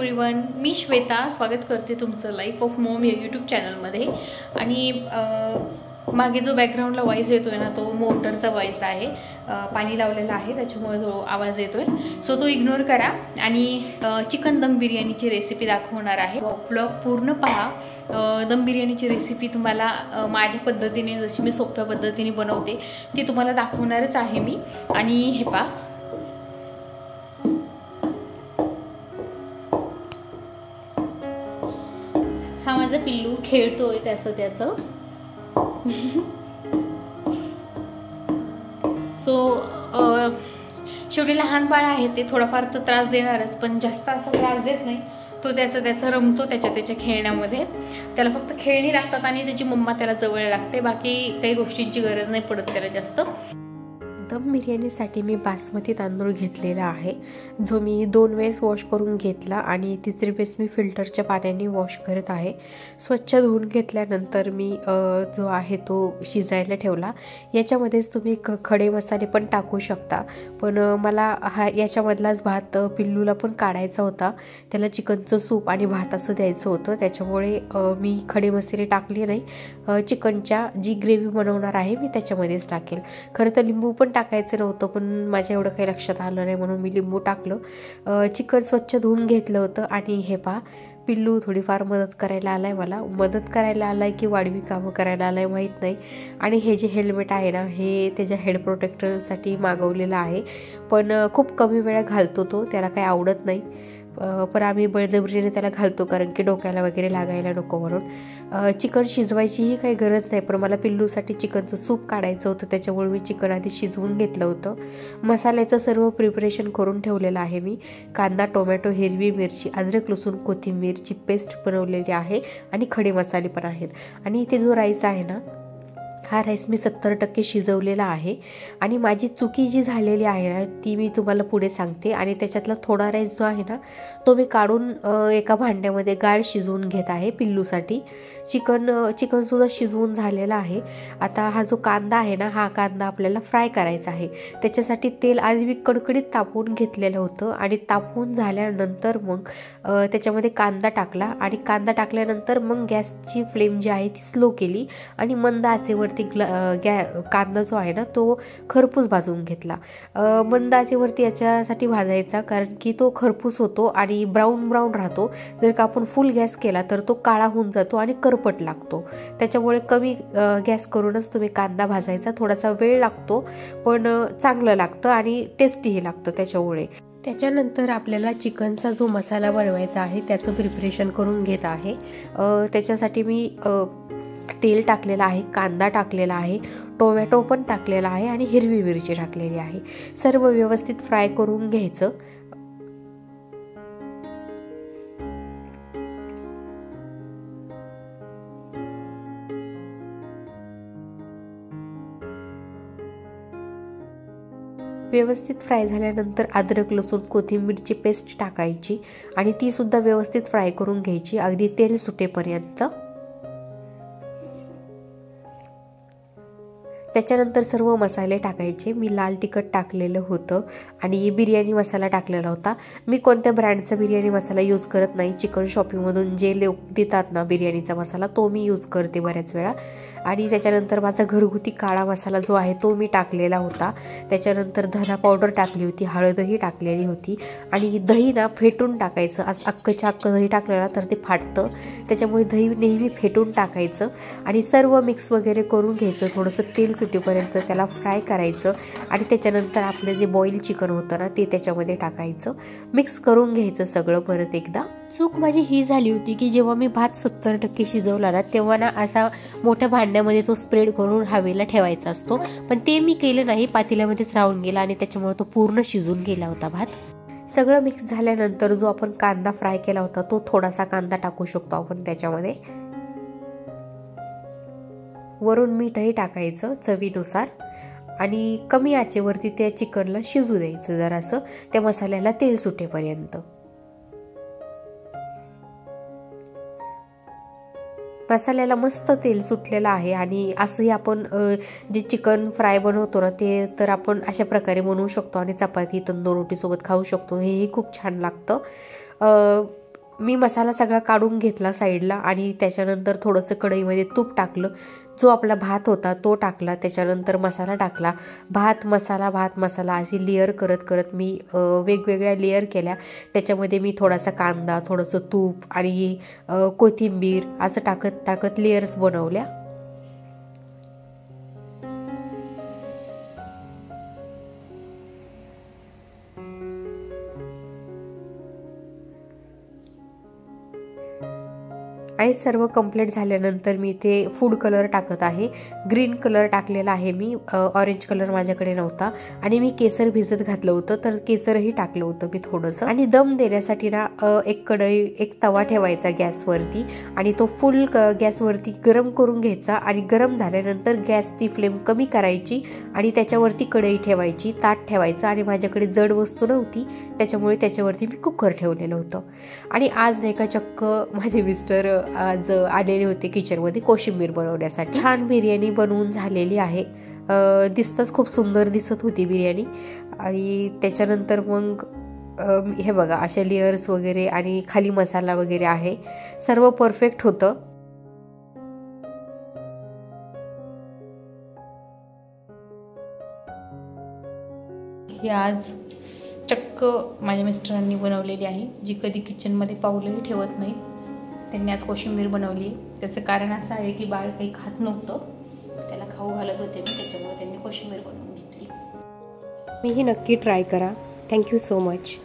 Everyone, मी श्वेता स्वागत करते तुमचं लाईफ ऑफ मॉम या यूट्यूब चॅनलमध्ये। आणि मागे जो बॅकग्राऊंडला वॉइस येतोय ना, तो मोटरचा वॉइस आहे। पाणी लावलेलं आहे त्याच्यामुळे तो आवाज येतोय, सो तो इग्नोर करा। आणि चिकन दम बिर्याणीची रेसिपी दाखवणार आहे। व्लॉग पूर्ण पहा। दम बिर्याणीची रेसिपी तुम्हाला माझ्या पद्धतीने, जशी मी सोप्या पद्धतीने बनवते ती तुम्हाला दाखवणारच आहे मी। आणि हे पहा, हा माझा पिल्लू खेळतोय त्याचं सो शेवटी लहान बाळ आहे, ते थोडाफार तर त्रास देणारच, पण जास्त असा त्रास देत नाही। तो त्याचं रमतो त्याच्या खेळण्यामध्ये। त्याला फक्त खेळणी लागतात आणि त्याची मम्मा त्याला जवळ लागते, बाकी काही गोष्टींची गरज नाही पडत त्याला जास्त। दम बिर्याणीसाठी मी बासमती तांदूळ घेतलेला आहे, जो मी 2 वेळेस वॉश करून घेतला आणि तिसरी वेळेस मी फिल्टरच्या पाण्याने वॉश करत आहे। स्वच्छ धुवून घेतल्यानंतर मी जो आहे तो शिजायला ठेवला। याच्यामध्येच तुम्ही खडे मसाले पण टाकू शकता, पण मला याच्यामधलाच भात पिल्लूला पण काढायचा होता, त्याला चिकनचं सूप आणि भात असं द्यायचं होतं, त्याच्यामुळे मी खडे मसाले टाकले नाही। चिकनच्या जी ग्रेव्ही बनवणार आहे मी त्याच्यामध्येच टाकेल। खरं तर लिंबू पण टाकायचं नव्हतं, पण माझ्या एवढं काही लक्षात आलं नाही म्हणून मी लिंबू टाकलं। चिकन स्वच्छ धुवून घेतलं होतं आणि हे पहा, पिल्लू थोडीफार मदत करायला आलाय, मला मदत करायला आलाय की वाढवी कामं करायला आलाय माहीत नाही। आणि हे जे हेल्मेट आहे ना, हे त्याच्या हेड प्रोटेक्टरसाठी मागवलेलं आहे, पण खूप कमी वेळा घालतो तो, त्याला काही आवडत नाही, पण आम्ही बळजबरीने त्याला घालतो, कारण की डोक्याला वगैरे लागायला नको म्हणून। चिकन शिजवायचीही काही गरज नाही, पण मला पिल्लूसाठी चिकनचं सूप काढायचं होतं, त्याच्यामुळे मी चिकन आधी शिजवून घेतलं होतं। मसाल्याचं सर्व प्रिपरेशन करून ठेवलेलं आहे मी। कांदा, टोमॅटो, हिरवी मिरची, अद्रक, लसूण, कोथिंबीरची पेस्ट बनवलेली आहे आणि खडे मसाले पण आहेत। आणि इथे जो राईस आहे ना, हा राईस मी 70% शिजवलेला आहे। आणि माझी चुकी जी झालेली आहे ना, ती मी तुम्हाला पुढे सांगते। आणि त्याच्यातला थोडा राईस जो आहे ना, तो मी काढून एका भांड्यामध्ये गाळ शिजवून घेत आहे पिल्लूसाठी। चिकनसुद्धा शिजवून झालेला आहे। आता हा जो कांदा आहे ना, हा कांदा आपल्याला फ्राय करायचा आहे, त्याच्यासाठी तेल आधी मी कडकडीत तापवून घेतलेलं होतं। आणि तापवून झाल्यानंतर मग त्याच्यामध्ये कांदा टाकला, आणि कांदा टाकल्यानंतर मग गॅसची फ्लेम जी आहे ती स्लो केली आणि मंद आचेवरती कांदा जो आहे ना, तो खरपूस भाजून घेतला। मंद आचेवरती याच्यासाठी भाजायचा, कारण की तो खरपूस होतो आणि ब्राऊन राहतो। जर का आपण फुल गॅस केला तर तो काळा होऊन जातो आणि करपट लागतो, त्याच्यामुळे कमी गॅस करूनच तुम्ही कांदा भाजायचा। थोडासा वेळ लागतो, पण चांगलं लागतं आणि टेस्टीही लागतं त्याच्यामुळे। त्याच्यानंतर आपल्याला चिकनचा जो मसाला बनवायचा आहे त्याचं प्रिपरेशन करून घेत आहे। त्याच्यासाठी मी तेल टाकलेलं आहे, कांदा टाकलेला आहे, टोमॅटो पण टाकलेला आहे आणि हिरवी मिरची टाकलेली आहे। सर्व व्यवस्थित फ्राय करून घ्यायचं। व्यवस्थित फ्राय झाल्यानंतर अद्रक, लसूण, कोथिंबीरची पेस्ट टाकायची आणि ती सुद्धा व्यवस्थित फ्राय करून घ्यायची, अगदी तेल सुटेपर्यंत। त्याच्यानंतर सर्व मसाले टाकायचे। मी लाल तिखट टाकलेलं होतं आणि बिर्याणी मसाला टाकलेला होता। मी कोणत्या ब्रँडचा बिर्याणी मसाला यूज करत नाही, चिकन शॉपिंगमधून जे लोक देतात ना बिर्याणीचा मसाला, तो मी यूज करते बऱ्याच वेळा। आणि त्याच्यानंतर माझा घरगुती काळा मसाला जो आहे तो मी टाकलेला होता। त्याच्यानंतर धना पावडर टाकली होती, हळदही टाकलेली होती, आणि दही ना फेटून टाकायचं। आज अख्खच्या अख्खं दही टाकलं ना तर ते फाटतं, त्याच्यामुळे दही नेहमी फेटून टाकायचं आणि सर्व मिक्स वगैरे करून घ्यायचं। थोडंसं तेल सुटेपर्यंत त्याला फ्राय करायचं आणि त्याच्यानंतर आपलं जे बॉईल चिकन होतं ना ते त्याच्यामध्ये टाकायचं, मिक्स करून घ्यायचं सगळं परत एकदा। चूक माझी ही झाली होती की जेव्हा मी भात 70% शिजवला ना, तेव्हा ना असा मोठ्या भांड्यामध्ये तो स्प्रेड करून हवेला ठेवायचा असतो, पण ते मी केलं नाही, पातेल्यामध्येच राहून गेला आणि त्याच्यामुळे तो पूर्ण शिजून गेला होता भात। सगळं मिक्स झाल्यानंतर जो आपण कांदा फ्राय केला होता तो थोडासा कांदा टाकू शकतो आपण त्याच्यामध्ये। वरून मीठही टाकायचं चवीनुसार आणि कमी आचेवरती त्या चिकनला शिजू द्यायचं जरासं, त्या मसाल्याला तेल सुटेपर्यंत। मसाल्याला मस्त तेल सुटलेलं आहे आणि असंही आपण जे चिकन फ्राय बनवतो ना ते तर आपण अशा प्रकारे बनवू शकतो आणि चपाती तंदूर रोटी सोबत खाऊ शकतो। हेही खूप छान लागतं। मी मसाला सगळा काढून घेतला साईडला आणि त्याच्यानंतर थोडंसं कढईमध्ये तूप टाकलं, जो आपला भात होता तो टाकला, त्याच्यानंतर मसाला टाकला, भात मसाला अशी लेअर करत करत मी वेगवेगळ्या लेअर केल्या. त्याच्यामध्ये मी थोडासा कांदा, थोडंसं तूप आणि कोथिंबीर असं टाकत टाकत लेअर्स बनवल्या. आणि सर्व कंप्लीट झाल्यानंतर मी ते फूड कलर टाकत आहे. ग्रीन कलर टाकलेला आहे मी, ऑरेंज कलर माझ्याकडे नव्हता. आणि मी केसर भिजत घातलं होतं, तर केसरही टाकलं होतं मी थोडंसं. आणि दम देण्यासाठी ना एक तवा ठेवायचा गॅसवरती आणि तो फुल गॅसवरती गरम करून घ्यायचा. आणि गरम झाल्यानंतर गॅसची फ्लेम कमी करायची आणि त्याच्यावरती कढई ठेवायची, ताट ठेवायचं. आणि माझ्याकडे जड वस्तू नव्हती त्याच्यामुळे त्याच्यावरती मी कुकर ठेवलेलं होतं. आणि आज नाही का चक्क माझे मिस्टर आज आलेले होते किचनमध्ये कोशिंबीर बनवण्यासाठी. छान बिर्याणी बनवून झालेली आहे. दिसतच खूप सुंदर दिसत होती बिर्याणी. आणि त्याच्यानंतर मग हे बघा अशा लेअर्स वगैरे आणि खाली मसाला वगैरे आहे, सर्व परफेक्ट होतं. ही आज चक्क माझ्या मिस्टरांनी बनवलेली आहे, जी कधी किचनमध्ये पाऊलही ठेवत नाही. त्यांनी आज कोशिंबीर बनवली. त्याचं कारण असं आहे की बाळ काही खात नव्हतं, त्याला खाऊ घालत होते मी, त्याच्यामुळे त्यांनी कोशिंबीर बनवून घेतली. मीही नक्की ट्राय करा. Thank you so much.